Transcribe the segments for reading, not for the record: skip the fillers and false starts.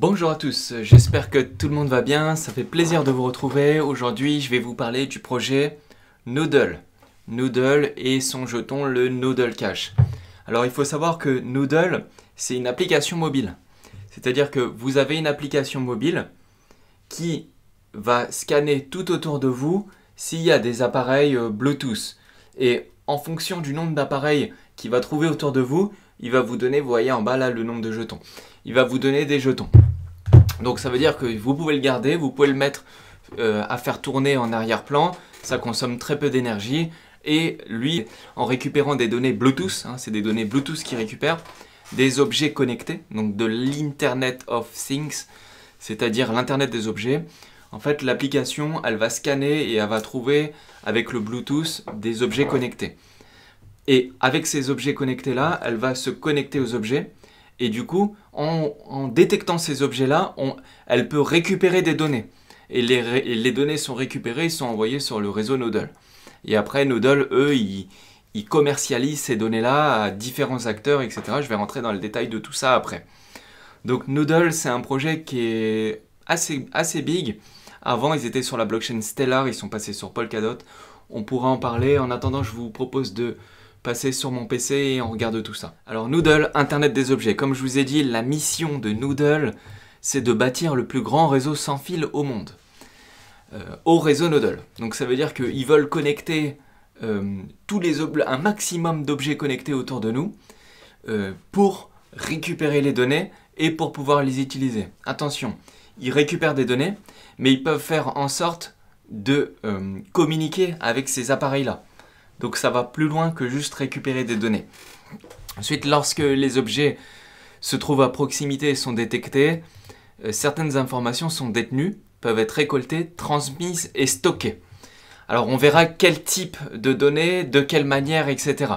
Bonjour à tous, j'espère que tout le monde va bien, ça fait plaisir de vous retrouver. Aujourd'hui, je vais vous parler du projet Noodle. Noodle et son jeton, le Noodle Cash. Alors, il faut savoir que Noodle, c'est une application mobile. C'est-à-dire que vous avez une application mobile qui va scanner tout autour de vous s'il y a des appareils Bluetooth. Et en fonction du nombre d'appareils qu'il va trouver autour de vous, il va vous donner, vous voyez en bas là, le nombre de jetons. Il va vous donner des jetons. Donc ça veut dire que vous pouvez le garder, vous pouvez le mettre à faire tourner en arrière-plan, ça consomme très peu d'énergie et lui, en récupérant des données Bluetooth, c'est des données Bluetooth qui récupère, des objets connectés, donc de l'Internet of Things, c'est-à-dire l'Internet des objets. En fait, l'application, elle va scanner et elle va trouver avec le Bluetooth des objets connectés. Et avec ces objets connectés-là, elle va se connecter aux objets. Et du coup, en détectant ces objets-là, elle peut récupérer des données. Et les données sont récupérées et sont envoyées sur le réseau Noodle. Et après, Noodle, eux, ils commercialisent ces données-là à différents acteurs, etc. Je vais rentrer dans le détail de tout ça après. Donc Noodle, c'est un projet qui est assez big. Avant, ils étaient sur la blockchain Stellar, ils sont passés sur Polkadot. On pourra en parler. En attendant, je vous propose de passer sur mon PC et on regarde tout ça. Alors Noodle, Internet des objets. Comme je vous ai dit, la mission de Noodle, c'est de bâtir le plus grand réseau sans fil au monde. Au réseau Noodle. Donc ça veut dire qu'ils veulent connecter un maximum d'objets connectés autour de nous pour récupérer les données et pour pouvoir les utiliser. Attention, ils récupèrent des données, mais ils peuvent faire en sorte de communiquer avec ces appareils-là. Donc ça va plus loin que juste récupérer des données. Ensuite, lorsque les objets se trouvent à proximité et sont détectés, certaines informations sont détenues, peuvent être récoltées, transmises et stockées. Alors on verra quel type de données, de quelle manière, etc.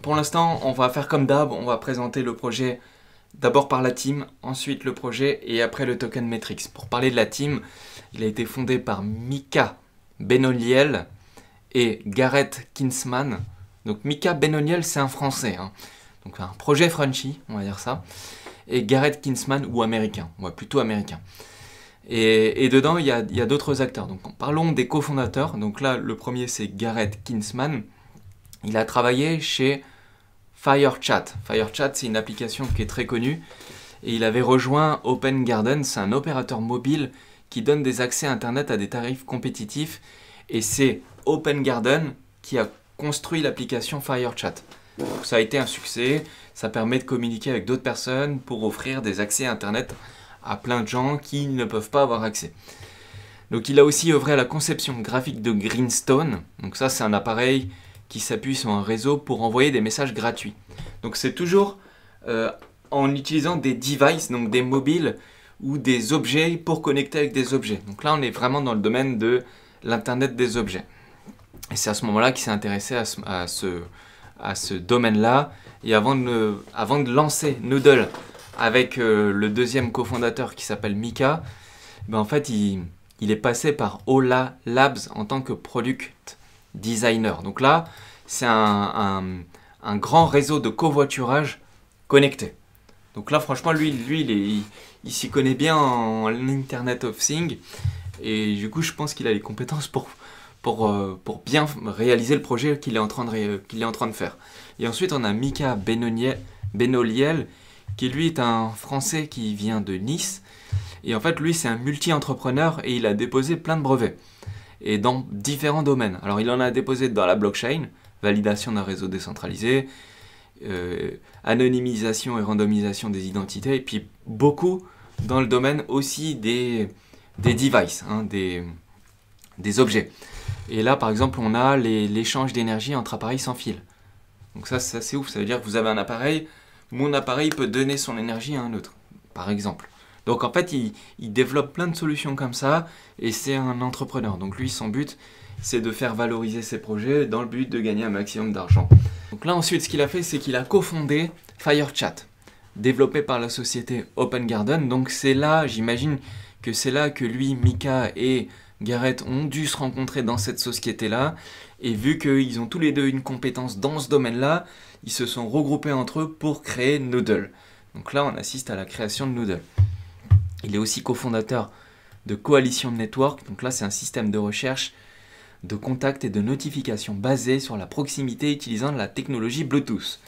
Pour l'instant, on va faire comme d'hab, on va présenter le projet d'abord par la team, ensuite le projet et après le token metrics. Pour parler de la team, il a été fondé par Mika Benoliel et Gareth Kinsman. Donc Mika Benoliel, c'est un Français, donc un projet Frenchy, on va dire ça, et Gareth Kinsman, ou américain, plutôt américain. Et dedans, il y a d'autres acteurs. Donc parlons des cofondateurs. Donc là, le premier, c'est Gareth Kinsman. Il a travaillé chez FireChat. FireChat, c'est une application qui est très connue. Et il avait rejoint Open Garden, c'est un opérateur mobile qui donne des accès à Internet à des tarifs compétitifs. Et c'est Open Garden qui a construit l'application FireChat. Donc ça a été un succès, ça permet de communiquer avec d'autres personnes pour offrir des accès à Internet à plein de gens qui ne peuvent pas avoir accès. Donc il a aussi œuvré à la conception graphique de Greenstone. Donc ça, c'est un appareil qui s'appuie sur un réseau pour envoyer des messages gratuits. Donc c'est toujours en utilisant des devices, donc des mobiles ou des objets pour connecter avec des objets. Donc là, on est vraiment dans le domaine de l'Internet des objets. Et c'est à ce moment-là qu'il s'est intéressé à ce domaine-là. Et avant de lancer Noodle avec le deuxième cofondateur qui s'appelle Mika, en fait, il est passé par Ola Labs en tant que product designer. Donc là, c'est un grand réseau de covoiturage connecté. Donc là, franchement, lui il s'y connaît bien en Internet of Things. Et du coup, je pense qu'il a les compétences pour bien réaliser le projet qu'il est en train de faire. Et ensuite, on a Mika Benoliel, qui lui est un Français qui vient de Nice. Et en fait, lui, c'est un multi-entrepreneur et il a déposé plein de brevets. Et dans différents domaines. Alors, il en a déposé dans la blockchain, validation d'un réseau décentralisé, anonymisation et randomisation des identités, et puis beaucoup dans le domaine aussi des devices, des objets. Et là, par exemple, on a l'échange d'énergie entre appareils sans fil. Donc ça, c'est ouf. Ça veut dire que vous avez un appareil, mon appareil peut donner son énergie à un autre, par exemple. Donc en fait, il développe plein de solutions comme ça, et c'est un entrepreneur. Donc lui, son but, c'est de faire valoriser ses projets dans le but de gagner un maximum d'argent. Donc là, ensuite, ce qu'il a fait, c'est qu'il a cofondé FireChat, développé par la société Open Garden. Donc c'est là, j'imagine que c'est là que lui, Mika et Gareth ont dû se rencontrer dans cette société-là, et vu qu'ils ont tous les deux une compétence dans ce domaine-là, ils se sont regroupés entre eux pour créer Noodle. Donc là, on assiste à la création de Noodle. Il est aussi cofondateur de Coalition Network. Donc là, c'est un système de recherche, de contact et de notification basé sur la proximité utilisant la technologie Bluetooth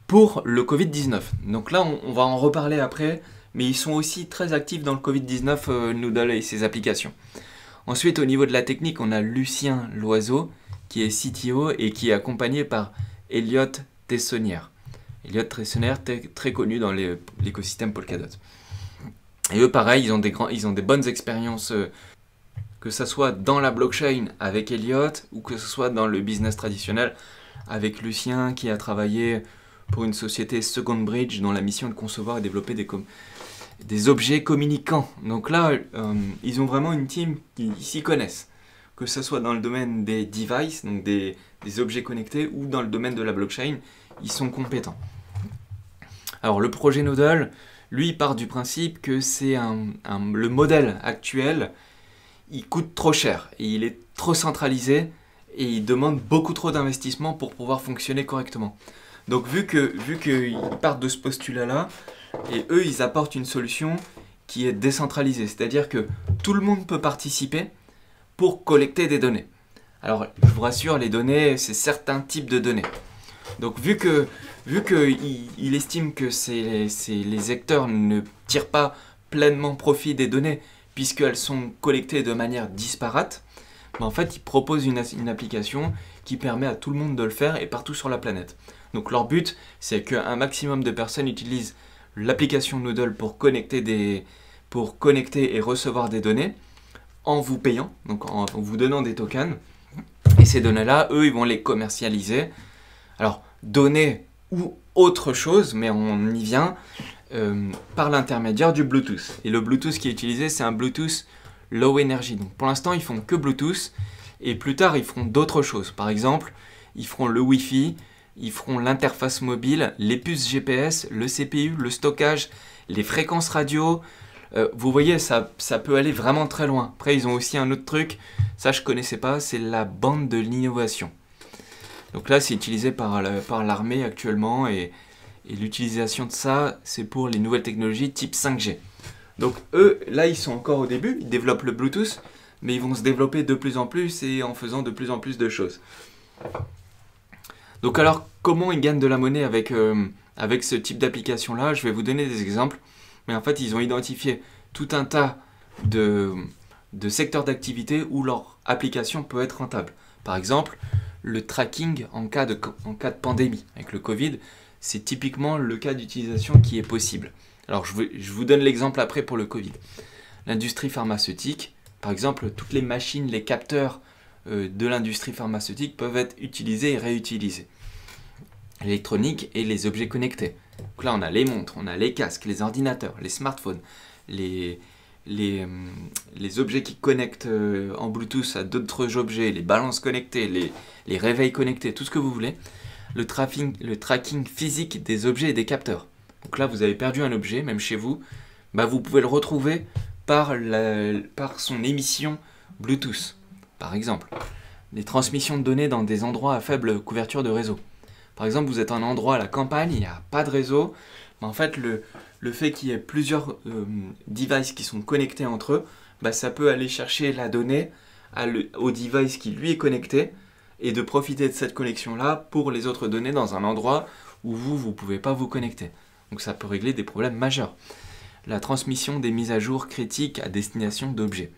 pour le Covid-19. Donc là, on va en reparler après, mais ils sont aussi très actifs dans le Covid-19, Noodle et ses applications. Ensuite, au niveau de la technique, on a Lucien Loiseau, qui est CTO et qui est accompagné par Elliot Tessonnière. Elliot Tessonnière, très connu dans l'écosystème Polkadot. Et eux, pareil, ils ont des bonnes expériences, que ce soit dans la blockchain avec Elliot ou que ce soit dans le business traditionnel avec Lucien qui a travaillé pour une société Second Bridge dont la mission est de concevoir et développer des objets communicants. Donc là, ils ont vraiment une team qui s'y connaissent, que ce soit dans le domaine des devices, donc des objets connectés, ou dans le domaine de la blockchain, ils sont compétents. Alors le projet Noodle, lui, il part du principe que c'est le modèle actuel, il coûte trop cher, et il est trop centralisé, et il demande beaucoup trop d'investissement pour pouvoir fonctionner correctement. Donc vu qu'ils partent de ce postulat-là, et eux, ils apportent une solution qui est décentralisée, c'est-à-dire que tout le monde peut participer pour collecter des données. Alors, je vous rassure, les données, c'est certains types de données. Donc, vu qu'il estime que les acteurs ne tirent pas pleinement profit des données, puisqu'elles sont collectées de manière disparate, ben en fait, il propose une application qui permet à tout le monde de le faire et partout sur la planète. Donc, leur but, c'est qu'un maximum de personnes utilisent l'application Noodle pour connecter et recevoir des données en vous payant, donc en vous donnant des tokens. Et ces données-là, eux, ils vont les commercialiser. Alors, données ou autre chose, mais on y vient, par l'intermédiaire du Bluetooth. Et le Bluetooth qui est utilisé, c'est un Bluetooth Low Energy. Donc pour l'instant, ils font que Bluetooth, et plus tard, ils feront d'autres choses. Par exemple, ils feront le Wi-Fi, ils feront l'interface mobile, les puces GPS, le CPU, le stockage, les fréquences radio. Vous voyez, ça peut aller vraiment très loin. Après, ils ont aussi un autre truc, ça je connaissais pas, c'est la bande de l'innovation. Donc là, c'est utilisé par l'armée actuellement, et l'utilisation de ça, c'est pour les nouvelles technologies type 5G. Donc eux, là, ils sont encore au début, ils développent le Bluetooth, mais ils vont se développer de plus en plus et en faisant de plus en plus de choses. Donc alors, comment ils gagnent de la monnaie avec ce type d'application-là? Je vais vous donner des exemples. Mais en fait, ils ont identifié tout un tas de secteurs d'activité où leur application peut être rentable. Par exemple, le tracking en cas de pandémie. Avec le Covid, c'est typiquement le cas d'utilisation qui est possible. Alors, je vous donne l'exemple après pour le Covid. L'industrie pharmaceutique, par exemple, toutes les machines, les capteurs de l'industrie pharmaceutique peuvent être utilisés et réutilisés. L'électronique et les objets connectés. Donc là, on a les montres, on a les casques, les ordinateurs, les smartphones, les objets qui connectent en Bluetooth à d'autres objets, les balances connectées, les réveils connectés, tout ce que vous voulez. Le tracking physique des objets et des capteurs. Donc là, vous avez perdu un objet, même chez vous, bah vous pouvez le retrouver par son émission Bluetooth, par exemple. Les transmissions de données dans des endroits à faible couverture de réseau. Par exemple, vous êtes en endroit à la campagne, il n'y a pas de réseau. Mais en fait, le fait qu'il y ait plusieurs devices qui sont connectés entre eux, bah, ça peut aller chercher la donnée au device qui lui est connecté et de profiter de cette connexion-là pour les autres données dans un endroit où vous ne pouvez pas vous connecter. Donc ça peut régler des problèmes majeurs. La transmission des mises à jour critiques à destination d'objets.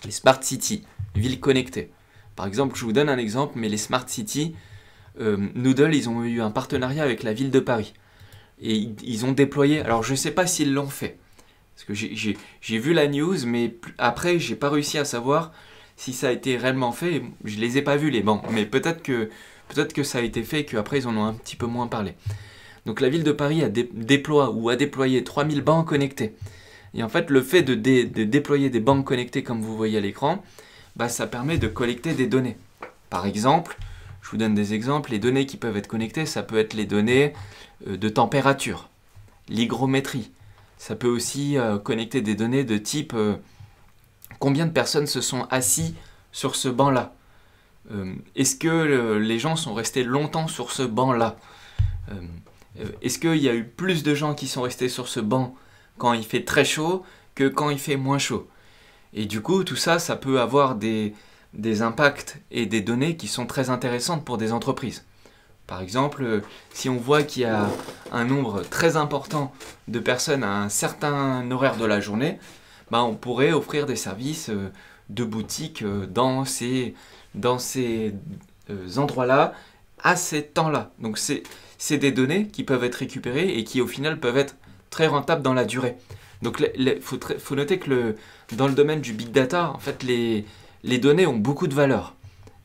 Les smart cities, villes connectées. Par exemple, je vous donne un exemple, mais les smart cities, Noodle, ils ont eu un partenariat avec la ville de Paris. Et ils ont déployé, alors je ne sais pas s'ils l'ont fait, parce que j'ai vu la news, mais après, j'ai pas réussi à savoir si ça a été réellement fait. Je les ai pas vus, les bancs, mais peut-être que ça a été fait et qu'après, ils en ont un petit peu moins parlé. Donc la ville de Paris a déployé 3000 bancs connectés. Et en fait, le fait de déployer des bancs connectés, comme vous voyez à l'écran, bah, ça permet de collecter des données. Par exemple, je vous donne des exemples, les données qui peuvent être connectées, ça peut être les données de température, l'hygrométrie. Ça peut aussi connecter des données de type combien de personnes se sont assis sur ce banc-là. Est-ce que les gens sont restés longtemps sur ce banc-là? Est-ce qu'il y a eu plus de gens qui sont restés sur ce banc quand il fait très chaud que quand il fait moins chaud. Et du coup, tout ça, ça peut avoir des impacts et des données qui sont très intéressantes pour des entreprises. Par exemple, si on voit qu'il y a un nombre très important de personnes à un certain horaire de la journée, bah on pourrait offrir des services de boutique dans ces endroits-là à ces temps-là. Donc c'est des données qui peuvent être récupérées et qui au final peuvent être très rentables dans la durée. Donc faut noter que dans le domaine du big data, en fait, les données ont beaucoup de valeur.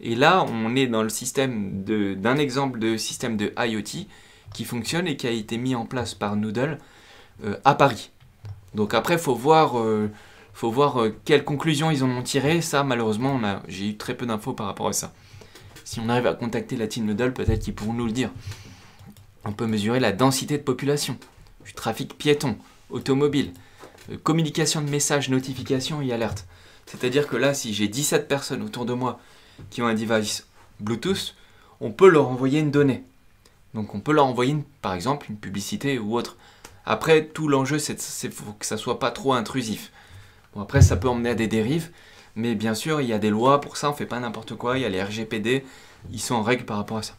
Et là, on est dans le système d'un exemple de système de IoT qui fonctionne et qui a été mis en place par Noodle à Paris. Donc après, faut voir quelles conclusions ils en ont tirées. Ça, malheureusement, j'ai eu très peu d'infos par rapport à ça. Si on arrive à contacter la team Noodle, peut-être qu'ils pourront nous le dire. On peut mesurer la densité de population, du trafic piéton, automobile, communication de messages, notifications et alertes. C'est-à-dire que là, si j'ai 17 personnes autour de moi qui ont un device Bluetooth, on peut leur envoyer une donnée. Donc on peut leur envoyer, par exemple, une publicité ou autre. Après, tout l'enjeu, c'est que ça soit pas trop intrusif. Bon, après, ça peut emmener à des dérives, mais bien sûr, il y a des lois pour ça, on fait pas n'importe quoi, il y a les RGPD, ils sont en règle par rapport à ça.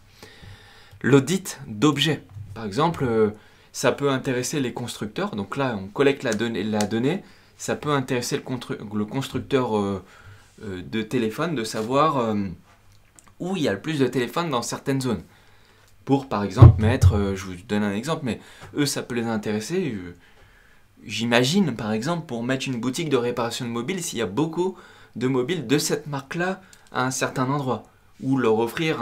L'audit d'objets, par exemple, ça peut intéresser les constructeurs. Donc là, on collecte la donnée, ça peut intéresser le constructeur de téléphone de savoir où il y a le plus de téléphones dans certaines zones. Pour, par exemple, mettre, je vous donne un exemple, mais eux, ça peut les intéresser. J'imagine, par exemple, pour mettre une boutique de réparation de mobiles, s'il y a beaucoup de mobiles de cette marque-là à un certain endroit, ou leur offrir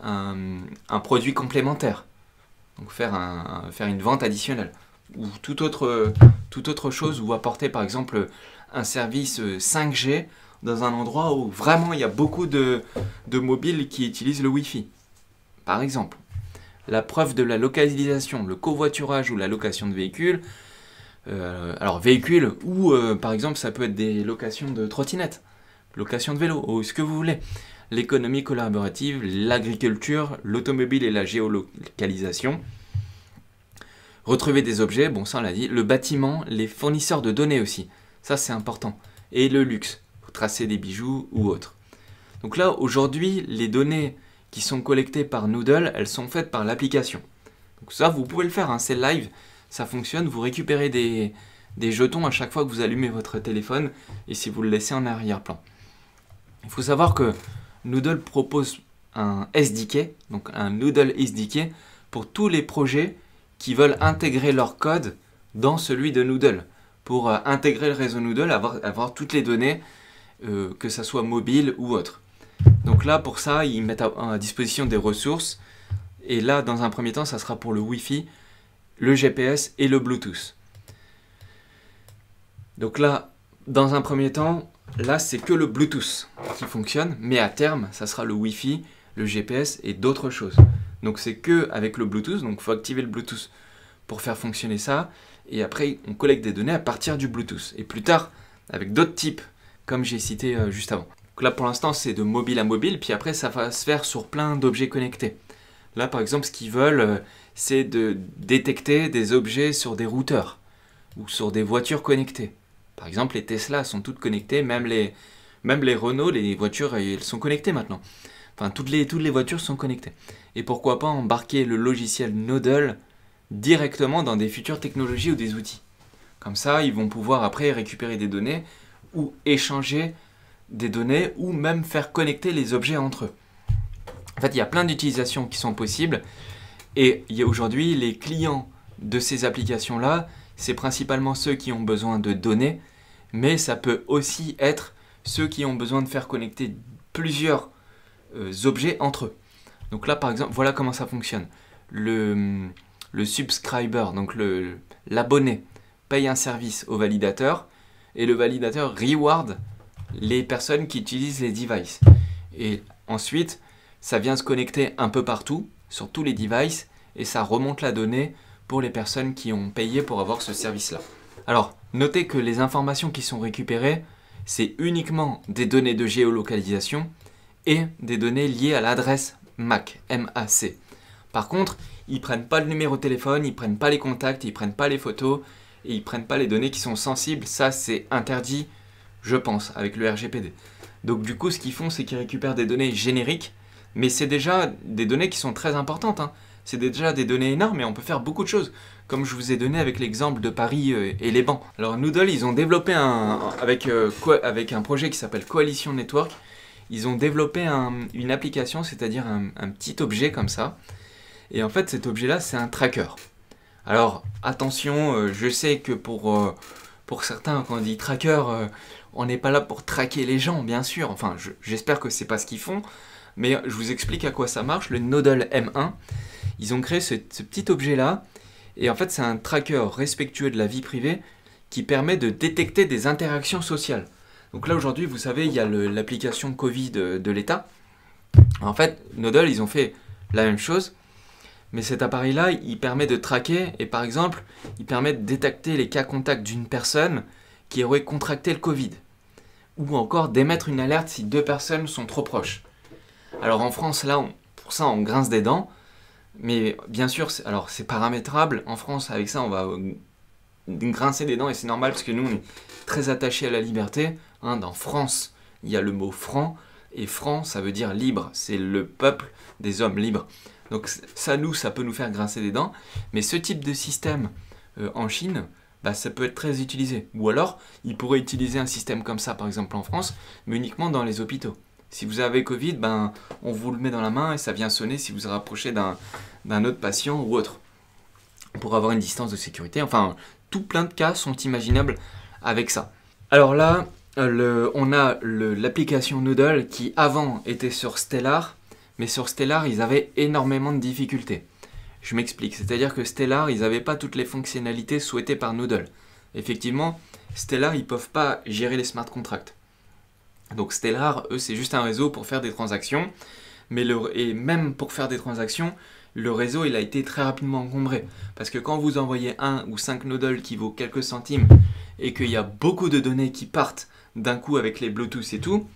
un produit complémentaire. Donc faire une vente additionnelle. Ou toute autre chose, ou apporter, par exemple, un service 5G dans un endroit où vraiment il y a beaucoup de mobiles qui utilisent le Wi-Fi. Par exemple, la preuve de la localisation, le covoiturage ou la location de véhicules. Alors véhicules ou par exemple ça peut être des locations de trottinettes, location de vélo, ou ce que vous voulez. L'économie collaborative, l'agriculture, l'automobile et la géolocalisation. Retrouver des objets, bon ça on l'a dit, le bâtiment, les fournisseurs de données aussi, ça c'est important. Et le luxe, pour tracer des bijoux ou autres. Donc là aujourd'hui les données qui sont collectées par Noodle, elles sont faites par l'application. Donc ça vous pouvez le faire, hein, c'est live. Ça fonctionne, vous récupérez des jetons à chaque fois que vous allumez votre téléphone et si vous le laissez en arrière-plan. Il faut savoir que Noodle propose un SDK, donc un Noodle SDK, pour tous les projets qui veulent intégrer leur code dans celui de Noodle. Pour intégrer le réseau Noodle, avoir toutes les données, que ce soit mobile ou autre. Donc là, pour ça, ils mettent à disposition des ressources. Et là, dans un premier temps, ça sera pour le Wi-Fi, le GPS et le Bluetooth. Donc là, dans un premier temps, là c'est que le Bluetooth qui fonctionne, mais à terme, ça sera le Wi-Fi, le GPS et d'autres choses. Donc c'est que avec le Bluetooth, donc il faut activer le Bluetooth pour faire fonctionner ça, et après on collecte des données à partir du Bluetooth. Et plus tard, avec d'autres types, comme j'ai cité juste avant. Donc là pour l'instant c'est de mobile à mobile, puis après ça va se faire sur plein d'objets connectés. Là par exemple ce qu'ils veulent, c'est de détecter des objets sur des routeurs ou sur des voitures connectées. Par exemple, les Tesla sont toutes connectées, même les Renault, les voitures, elles sont connectées maintenant. Enfin, toutes les voitures sont connectées. Et pourquoi pas embarquer le logiciel Noodle directement dans des futures technologies ou des outils. Comme ça, ils vont pouvoir après récupérer des données ou échanger des données ou même faire connecter les objets entre eux. En fait, il y a plein d'utilisations qui sont possibles. Et aujourd'hui, les clients de ces applications-là, c'est principalement ceux qui ont besoin de données, mais ça peut aussi être ceux qui ont besoin de faire connecter plusieurs objets entre eux. Donc là, par exemple, voilà comment ça fonctionne. Le subscriber, donc l'abonné, paye un service au validateur, et le validateur reward les personnes qui utilisent les devices. Et ensuite, ça vient se connecter un peu partout, sur tous les devices, et ça remonte la donnée pour les personnes qui ont payé pour avoir ce service-là. Alors, notez que les informations qui sont récupérées, c'est uniquement des données de géolocalisation et des données liées à l'adresse MAC, M-A-C. Par contre, ils ne prennent pas le numéro de téléphone, ils ne prennent pas les contacts, ils ne prennent pas les photos et ils prennent pas les données qui sont sensibles. Ça, c'est interdit, je pense, avec le RGPD. Donc du coup, ce qu'ils font, c'est qu'ils récupèrent des données génériques, mais c'est déjà des données qui sont très importantes, hein. C'est déjà des données énormes et on peut faire beaucoup de choses, comme je vous ai donné avec l'exemple de Paris et les bancs. Alors Noodle, ils ont développé avec un projet qui s'appelle Coalition Network, ils ont développé une application, c'est-à-dire un petit objet comme ça. Et en fait, cet objet-là, c'est un tracker. Alors attention, je sais que pour certains, quand on dit tracker, on n'est pas là pour traquer les gens, bien sûr. Enfin, j'espère que c'est pas ce qu'ils font, mais je vous explique à quoi ça marche. Le Noodle M1, ils ont créé ce petit objet-là, et en fait, c'est un tracker respectueux de la vie privée qui permet de détecter des interactions sociales. Donc là, aujourd'hui, vous savez, il y a l'application Covid de l'État. En fait, Noodle, ils ont fait la même chose, mais cet appareil-là, il permet de traquer, et par exemple, il permet de détecter les cas contacts d'une personne qui aurait contracté le Covid, ou encore d'émettre une alerte si deux personnes sont trop proches. Alors en France, là, pour ça, on grince des dents, mais bien sûr, c'est paramétrable. En France, avec ça, on va grincer des dents, et c'est normal, parce que nous, on est très attachés à la liberté. Hein, dans France, il y a le mot franc, et franc, ça veut dire libre. C'est le peuple des hommes libres. Donc ça, ça peut nous faire grincer des dents, mais ce type de système en Chine, bah, ça peut être très utilisé. Ou alors, ils pourraient utiliser un système comme ça, par exemple en France, mais uniquement dans les hôpitaux. Si vous avez Covid, ben, on vous le met dans la main et ça vient sonner si vous vous rapprochez d'un autre patient ou autre, pour avoir une distance de sécurité. Enfin, tout plein de cas sont imaginables avec ça. Alors là, on a l'application Noodle qui avant était sur Stellar, mais sur Stellar, ils avaient énormément de difficultés. Je m'explique, c'est-à-dire que Stellar, ils n'avaient pas toutes les fonctionnalités souhaitées par Noodle. Effectivement, Stellar, ils ne peuvent pas gérer les smart contracts. Donc Stellar, eux, c'est juste un réseau pour faire des transactions, et même pour faire des transactions, le réseau, il a été très rapidement encombré. Parce que quand vous envoyez 1 ou 5 Noodle qui vaut quelques centimes, et qu'il y a beaucoup de données qui partent d'un coup avec les Bluetooth et tout,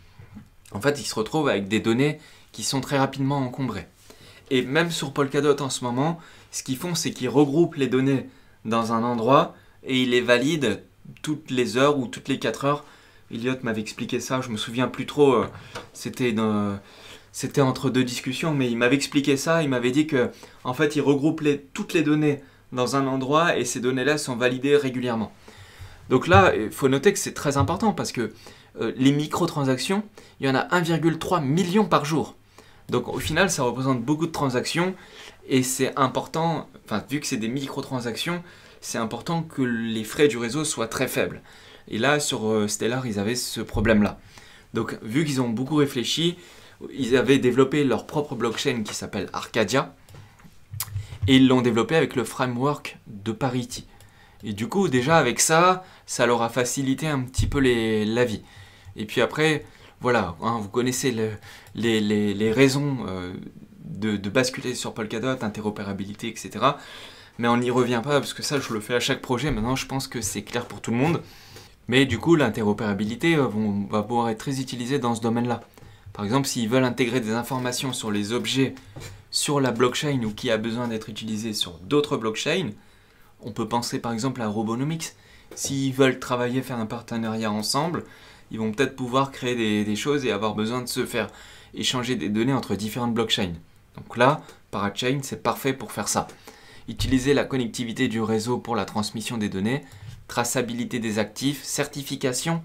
en fait, ils se retrouvent avec des données qui sont très rapidement encombrées. Et même sur Polkadot en ce moment, ce qu'ils font, c'est qu'ils regroupent les données dans un endroit et ils les valident toutes les heures ou toutes les 4 heures. Elliot m'avait expliqué ça, je me souviens plus trop, c'était entre deux discussions, mais il m'avait expliqué ça, il m'avait dit que en fait, ils regroupent toutes les données dans un endroit et ces données-là sont validées régulièrement. Donc là, il faut noter que c'est très important parce que les microtransactions, il y en a 1,3 million par jour. Donc au final, ça représente beaucoup de transactions et c'est important, enfin vu que c'est des microtransactions, c'est important que les frais du réseau soient très faibles. Et là, sur Stellar, ils avaient ce problème-là. Donc vu qu'ils ont beaucoup réfléchi, ils avaient développé leur propre blockchain qui s'appelle Arcadia et ils l'ont développé avec le framework de Parity. Et du coup, déjà avec ça, ça leur a facilité un petit peu la vie. Et puis après, voilà, hein, vous connaissez les raisons de basculer sur Polkadot, interopérabilité, etc. Mais on n'y revient pas parce que ça, je le fais à chaque projet. Maintenant, je pense que c'est clair pour tout le monde. Mais du coup, l'interopérabilité va pouvoir être très utilisée dans ce domaine-là. Par exemple, s'ils veulent intégrer des informations sur les objets sur la blockchain ou qui a besoin d'être utilisé sur d'autres blockchains, on peut penser par exemple à Robonomics. S'ils veulent travailler, faire un partenariat ensemble, ils vont peut-être pouvoir créer des choses et avoir besoin de se faire échanger des données entre différentes blockchains. Donc là, Parachain, c'est parfait pour faire ça. Utiliser la connectivité du réseau pour la transmission des données, traçabilité des actifs, certification,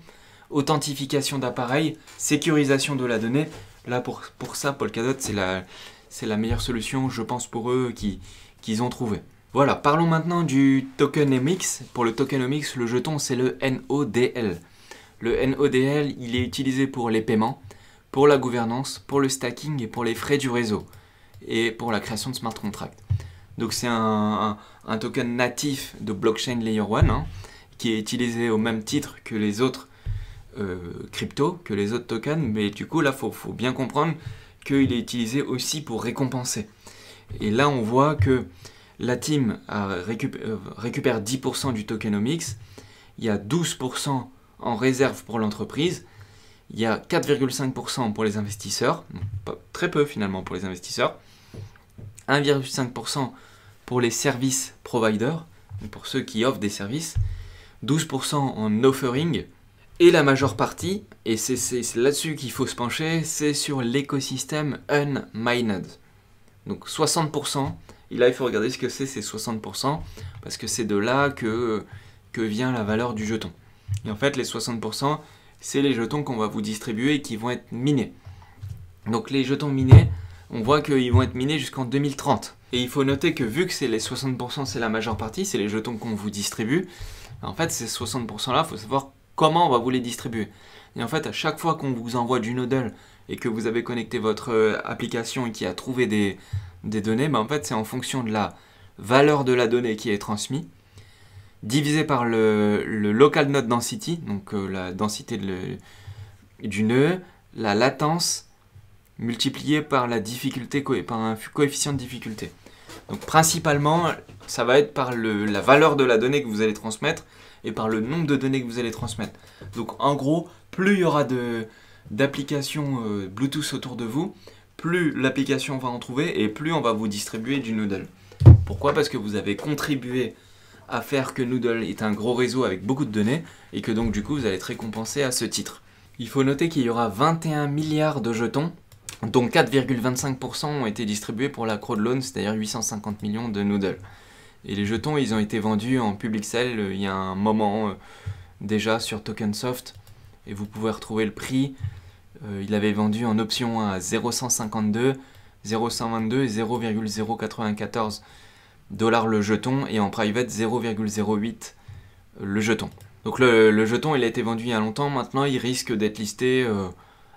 authentification d'appareils, sécurisation de la donnée. Là, pour ça, Polkadot, c'est la meilleure solution, je pense, pour eux qu'ils ont trouvé. Voilà, parlons maintenant du tokenomics. Pour le tokenomics, le jeton, c'est le NODL. Le NODL, il est utilisé pour les paiements, pour la gouvernance, pour le stacking et pour les frais du réseau, et pour la création de smart contracts. Donc c'est un token natif de blockchain layer 1, hein, qui est utilisé au même titre que les autres cryptos, que les autres tokens, mais du coup là, faut bien comprendre qu'il est utilisé aussi pour récompenser. Et là, on voit que la team récupère 10% du tokenomics, il y a 12% en réserve pour l'entreprise, il y a 4,5% pour les investisseurs, donc très peu finalement pour les investisseurs, 1,5% pour les services providers, pour ceux qui offrent des services, 12% en offering. Et la majeure partie, et c'est là-dessus qu'il faut se pencher, c'est sur l'écosystème unmined. Donc 60%, et là il faut regarder ce que c'est ces 60%, parce que c'est de là que vient la valeur du jeton. Et en fait les 60%, c'est les jetons qu'on va vous distribuer et qui vont être minés. Donc les jetons minés, on voit qu'ils vont être minés jusqu'en 2030. Et il faut noter que vu que c'est les 60%, c'est la majeure partie, c'est les jetons qu'on vous distribue, en fait ces 60% là, il faut savoir comment on va vous les distribuer. Et en fait, à chaque fois qu'on vous envoie du Nodle et que vous avez connecté votre application et qui a trouvé des données, en fait, c'est en fonction de la valeur de la donnée qui est transmise, divisé par le local node density, donc la densité du nœud, la latence, multiplié par la difficulté, par un coefficient de difficulté. Donc principalement, ça va être par la valeur de la donnée que vous allez transmettre et par le nombre de données que vous allez transmettre. Donc en gros, plus il y aura d'applications Bluetooth autour de vous, plus l'application va en trouver et plus on va vous distribuer du Noodle. Pourquoi? Parce que vous avez contribué à faire que Noodle est un gros réseau avec beaucoup de données et que donc du coup vous allez être récompensé à ce titre. Il faut noter qu'il y aura 21 milliards de jetons, dont 4,25% ont été distribués pour la crowd loan, c'est-à-dire 850 millions de Noodle. Et les jetons, ils ont été vendus en public sale il y a un moment déjà sur Tokensoft. Et vous pouvez retrouver le prix. Il avait vendu en option 1 à 0,152, 0,122 et 0,094 $ le jeton. Et en private, 0,08 le jeton. Donc le jeton, il a été vendu il y a longtemps. Maintenant, il risque d'être listé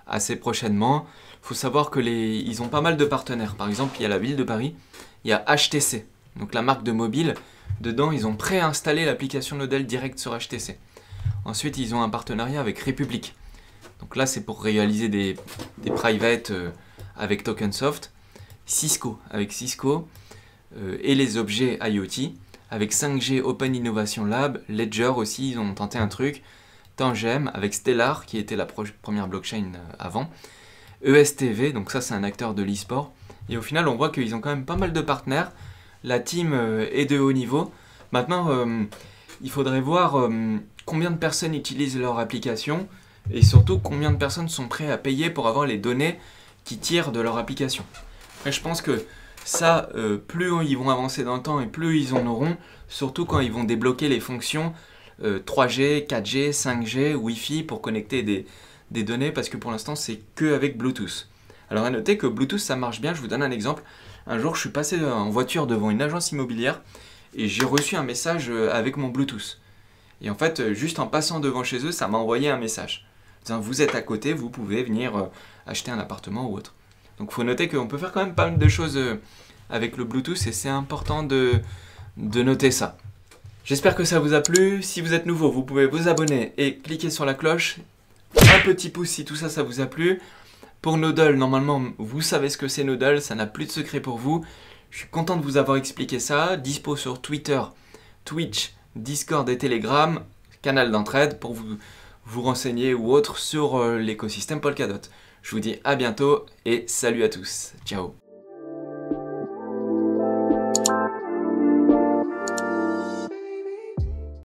assez prochainement. Il faut savoir qu'ils ont pas mal de partenaires. Par exemple, il y a la ville de Paris, il y a HTC. Donc la marque de mobile, dedans ils ont préinstallé l'application Nodle direct sur HTC. Ensuite ils ont un partenariat avec Republic. Donc là c'est pour réaliser des privates avec Tokensoft. Cisco avec Cisco et les objets IoT. Avec 5G Open Innovation Lab, Ledger aussi ils ont tenté un truc. Tangem avec Stellar qui était la première blockchain avant. ESTV, donc ça c'est un acteur de l'e-sport. Et au final on voit qu'ils ont quand même pas mal de partenaires. La team est de haut niveau. Maintenant, il faudrait voir combien de personnes utilisent leur application et surtout combien de personnes sont prêtes à payer pour avoir les données qui tirent de leur application. Et je pense que ça, plus ils vont avancer dans le temps et plus ils en auront, surtout quand ils vont débloquer les fonctions 3G, 4G, 5G, Wi-Fi pour connecter des données parce que pour l'instant, c'est que avec Bluetooth. Alors à noter que Bluetooth, ça marche bien. Je vous donne un exemple. Un jour, je suis passé en voiture devant une agence immobilière et j'ai reçu un message avec mon Bluetooth. Et en fait, juste en passant devant chez eux, ça m'a envoyé un message. Disant, vous êtes à côté, vous pouvez venir acheter un appartement ou autre. Donc il faut noter qu'on peut faire quand même pas mal de choses avec le Bluetooth et c'est important de noter ça. J'espère que ça vous a plu. Si vous êtes nouveau, vous pouvez vous abonner et cliquer sur la cloche. Un petit pouce si tout ça, ça vous a plu. Pour Nodle, normalement, vous savez ce que c'est Nodle, ça n'a plus de secret pour vous. Je suis content de vous avoir expliqué ça. Dispo sur Twitter, Twitch, Discord et Telegram, canal d'entraide pour vous renseigner ou autre sur l'écosystème Polkadot. Je vous dis à bientôt et salut à tous. Ciao.